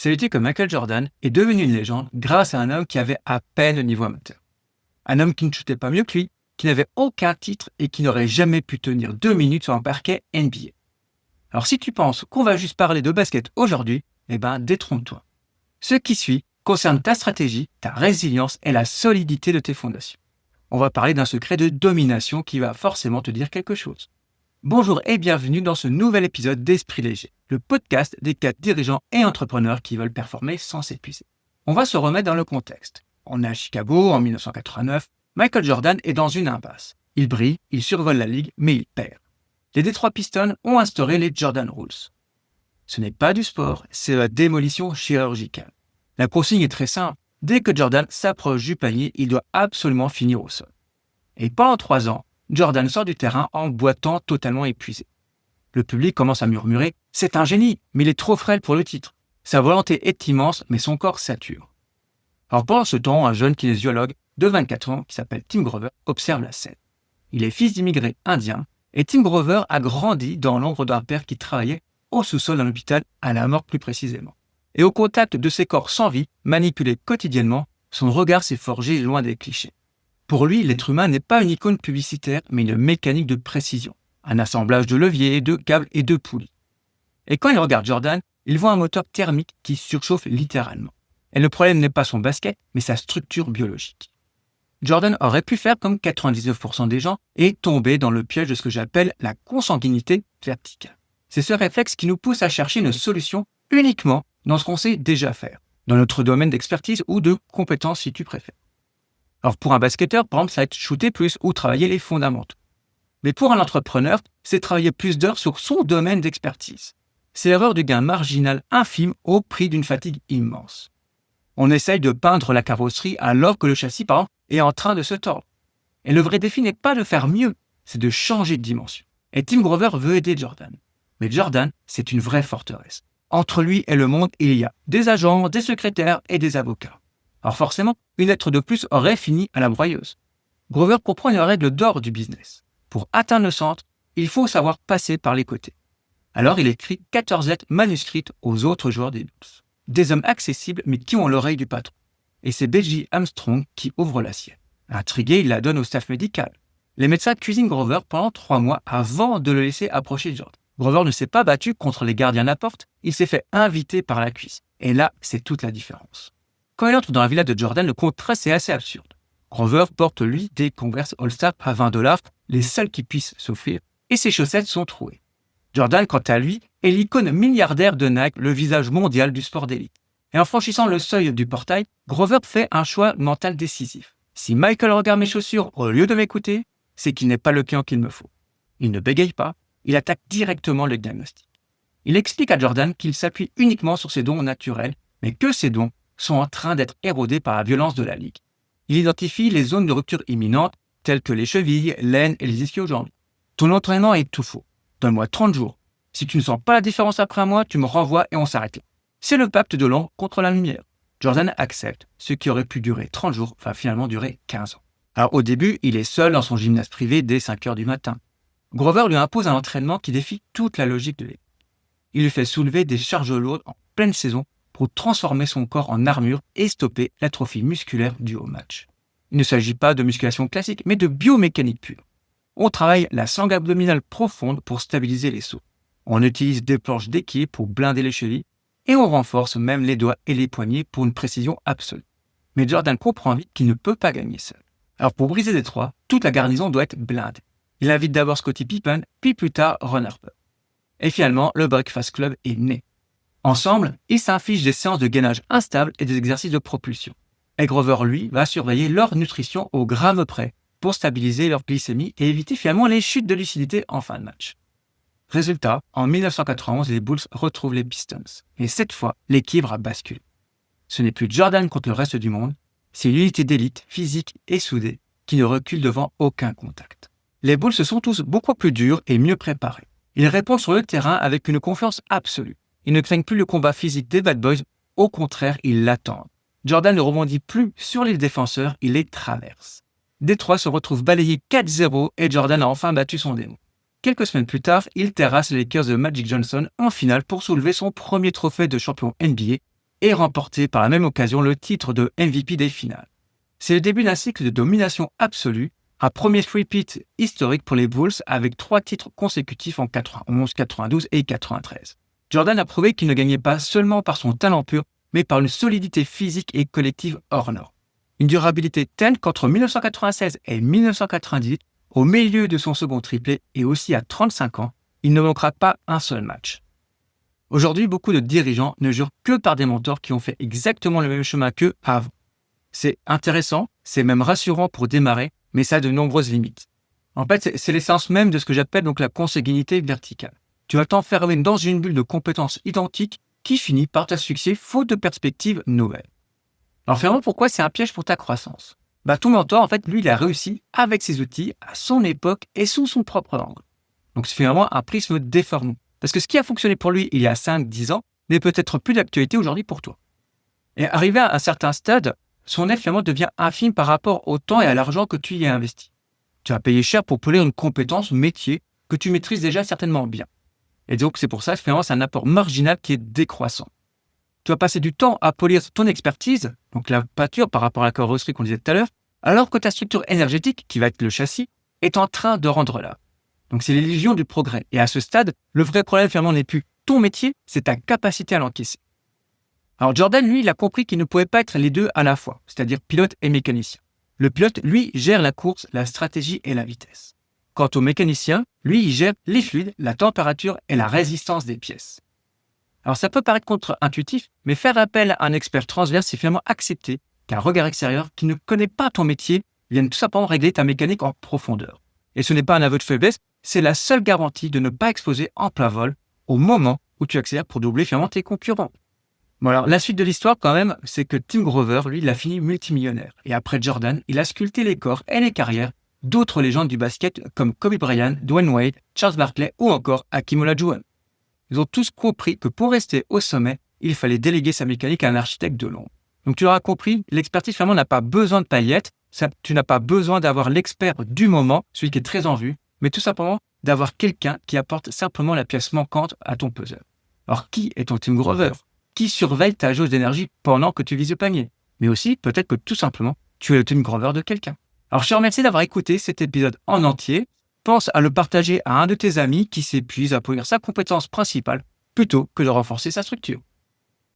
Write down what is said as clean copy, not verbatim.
Savais-tu que Michael Jordan est devenu une légende grâce à un homme qui avait à peine le niveau amateur? Un homme qui ne shootait pas mieux que lui, qui n'avait aucun titre et qui n'aurait jamais pu tenir 2 minutes sur un parquet NBA. Alors si tu penses qu'on va juste parler de basket aujourd'hui, détrompe-toi. Ce qui suit concerne ta stratégie, ta résilience et la solidité de tes fondations. On va parler d'un secret de domination qui va forcément te dire quelque chose. Bonjour et bienvenue dans ce nouvel épisode d'Esprit Léger, le podcast des 4 dirigeants et entrepreneurs qui veulent performer sans s'épuiser. On va se remettre dans le contexte. On est à Chicago en 1989, Michael Jordan est dans une impasse. Il brille, il survole la ligue, mais il perd. Les Detroit Pistons ont instauré les Jordan Rules. Ce n'est pas du sport, c'est la démolition chirurgicale. La consigne est très simple. Dès que Jordan s'approche du panier, il doit absolument finir au sol. Et pendant 3 ans, Jordan sort du terrain en boitant totalement épuisé. Le public commence à murmurer « C'est un génie, mais il est trop frêle pour le titre. Sa volonté est immense, mais son corps sature. » Alors pendant ce temps, un jeune kinésiologue de 24 ans qui s'appelle Tim Grover observe la scène. Il est fils d'immigrés indiens et Tim Grover a grandi dans l'ombre d'un père qui travaillait au sous-sol d'un hôpital, à la morgue plus précisément. Et au contact de ces corps sans vie, manipulés quotidiennement, son regard s'est forgé loin des clichés. Pour lui, l'être humain n'est pas une icône publicitaire, mais une mécanique de précision, un assemblage de leviers, de câbles et de poulies. Et quand il regarde Jordan, il voit un moteur thermique qui surchauffe littéralement. Et le problème n'est pas son basket, mais sa structure biologique. Jordan aurait pu faire comme 99% des gens et tomber dans le piège de ce que j'appelle la consanguinité verticale. C'est ce réflexe qui nous pousse à chercher une solution uniquement dans ce qu'on sait déjà faire, dans notre domaine d'expertise ou de compétence si tu préfères. Alors pour un basketteur, par exemple, ça va être shooter plus ou travailler les fondamentaux. Mais pour un entrepreneur, c'est travailler plus d'heures sur son domaine d'expertise. C'est l'erreur du gain marginal infime au prix d'une fatigue immense. On essaye de peindre la carrosserie alors que le châssis, par exemple, est en train de se tordre. Et le vrai défi n'est pas de faire mieux, c'est de changer de dimension. Et Tim Grover veut aider Jordan. Mais Jordan, c'est une vraie forteresse. Entre lui et le monde, il y a des agents, des secrétaires et des avocats. Alors forcément, une lettre de plus aurait fini à la broyeuse. Grover comprend une règle d'or du business. Pour atteindre le centre, il faut savoir passer par les côtés. Alors il écrit 14 lettres manuscrites aux autres joueurs des Bulls. Des hommes accessibles mais qui ont l'oreille du patron. Et c'est B.J. Armstrong qui ouvre la sienne. Intrigué, il la donne au staff médical. Les médecins cuisinent Grover pendant 3 mois avant de le laisser approcher Jordan. Grover ne s'est pas battu contre les gardiens de la porte, il s'est fait inviter par la cuisse. Et là, c'est toute la différence. Quand il entre dans la villa de Jordan, le contraste est assez absurde. Grover porte, lui, des Converse All-Star à $20, les seuls qui puissent s'offrir, et ses chaussettes sont trouées. Jordan, quant à lui, est l'icône milliardaire de Nike, le visage mondial du sport d'élite. Et en franchissant le seuil du portail, Grover fait un choix mental décisif. Si Michael regarde mes chaussures au lieu de m'écouter, c'est qu'il n'est pas le client qu'il me faut. Il ne bégaye pas, il attaque directement le diagnostic. Il explique à Jordan qu'il s'appuie uniquement sur ses dons naturels, mais que ces dons sont en train d'être érodés par la violence de la ligue. Il identifie les zones de rupture imminente, telles que les chevilles, l'aine et les ischio-jambes. Ton entraînement est tout faux. Donne-moi 30 jours. Si tu ne sens pas la différence après un mois, tu me renvoies et on s'arrête là. C'est le pacte de l'ombre contre la lumière. Jordan accepte, ce qui aurait pu durer 30 jours, va finalement durer 15 ans. Alors au début, il est seul dans son gymnase privé dès 5 heures du matin. Grover lui impose un entraînement qui défie toute la logique de l'époque. Il lui fait soulever des charges lourdes en pleine saison pour transformer son corps en armure et stopper l'atrophie musculaire due au match. Il ne s'agit pas de musculation classique, mais de biomécanique pure. On travaille la sangle abdominale profonde pour stabiliser les sauts. On utilise des planches d'équilibre pour blinder les chevilles et on renforce même les doigts et les poignets pour une précision absolue. Mais Jordan comprend vite qu'il ne peut pas gagner seul. Alors pour briser Détroit, toute la garnison doit être blindée. Il invite d'abord Scottie Pippen, puis plus tard Ron Harper. Et finalement, le Breakfast Club est né. Ensemble, ils s'infligent des séances de gainage instables et des exercices de propulsion. Et Grover, lui, va surveiller leur nutrition au gramme près pour stabiliser leur glycémie et éviter finalement les chutes de lucidité en fin de match. Résultat, en 1991, les Bulls retrouvent les Pistons. Et cette fois, l'équilibre a basculé. Ce n'est plus Jordan contre le reste du monde, c'est une unité d'élite, physique et soudée, qui ne recule devant aucun contact. Les Bulls sont tous beaucoup plus durs et mieux préparés. Ils répondent sur le terrain avec une confiance absolue. Ils ne craignent plus le combat physique des bad boys, au contraire, ils l'attendent. Jordan ne rebondit plus sur les défenseurs, il les traverse. Détroit se retrouve balayé 4-0 et Jordan a enfin battu son démon. Quelques semaines plus tard, il terrasse les Lakers de Magic Johnson en finale pour soulever son premier trophée de champion NBA et remporté par la même occasion le titre de MVP des finales. C'est le début d'un cycle de domination absolue, un premier three-peat historique pour les Bulls avec 3 titres consécutifs en 91, 92 et 93. Jordan a prouvé qu'il ne gagnait pas seulement par son talent pur, mais par une solidité physique et collective hors norme. Une durabilité telle qu'entre 1996 et 1998, au milieu de son second triplé et aussi à 35 ans, il ne manquera pas un seul match. Aujourd'hui, beaucoup de dirigeants ne jurent que par des mentors qui ont fait exactement le même chemin qu'eux avant. C'est intéressant, c'est même rassurant pour démarrer, mais ça a de nombreuses limites. En fait, c'est l'essence même de ce que j'appelle donc la consanguinité verticale. Tu vas t'enfermer dans une bulle de compétences identiques qui finit par t'asphyxier faute de perspectives nouvelles. Alors finalement, pourquoi c'est un piège pour ta croissance ? Ton mentor, en fait, lui, il a réussi avec ses outils, à son époque et sous son propre angle. Donc c'est finalement un prisme déformant. Parce que ce qui a fonctionné pour lui il y a 5-10 ans n'est peut-être plus d'actualité aujourd'hui pour toi. Et arrivé à un certain stade, son aide finalement devient infime par rapport au temps et à l'argent que tu y as investi. Tu as payé cher pour polir une compétence, métier, que tu maîtrises déjà certainement bien. Et donc c'est pour ça que finalement c'est un apport marginal qui est décroissant. Tu vas passer du temps à polir ton expertise, donc la pâture par rapport à la carrosserie qu'on disait tout à l'heure, alors que ta structure énergétique, qui va être le châssis, est en train de rendre là. Donc c'est l'illusion du progrès. Et à ce stade, le vrai problème finalement n'est plus ton métier, c'est ta capacité à l'encaisser. Alors Jordan, lui, il a compris qu'il ne pouvait pas être les deux à la fois, c'est-à-dire pilote et mécanicien. Le pilote, lui, gère la course, la stratégie et la vitesse. Quant au mécanicien, lui, il gère les fluides, la température et la résistance des pièces. Alors ça peut paraître contre-intuitif, mais faire appel à un expert transverse, c'est finalement accepter qu'un regard extérieur qui ne connaît pas ton métier vienne tout simplement régler ta mécanique en profondeur. Et ce n'est pas un aveu de faiblesse, c'est la seule garantie de ne pas exploser en plein vol au moment où tu accélères pour doubler finalement tes concurrents. Bon alors, la suite de l'histoire quand même, c'est que Tim Grover, lui, il a fini multimillionnaire. Et après Jordan, il a sculpté les corps et les carrières d'autres légendes du basket comme Kobe Bryant, Dwayne Wade, Charles Barkley ou encore Hakeem Olajuwon. Ils ont tous compris que pour rester au sommet, il fallait déléguer sa mécanique à un architecte de l'ombre. Donc tu l'auras compris, l'expertise finalement n'a pas besoin de paillettes, tu n'as pas besoin d'avoir l'expert du moment, celui qui est très en vue, mais tout simplement d'avoir quelqu'un qui apporte simplement la pièce manquante à ton puzzle. Alors qui est ton Tim Grover ? Qui surveille ta jauge d'énergie pendant que tu vises le panier ? Mais aussi, peut-être que tout simplement, tu es le Tim Grover de quelqu'un. Alors je te remercie d'avoir écouté cet épisode en entier. Pense à le partager à un de tes amis qui s'épuise à polir sa compétence principale plutôt que de renforcer sa structure.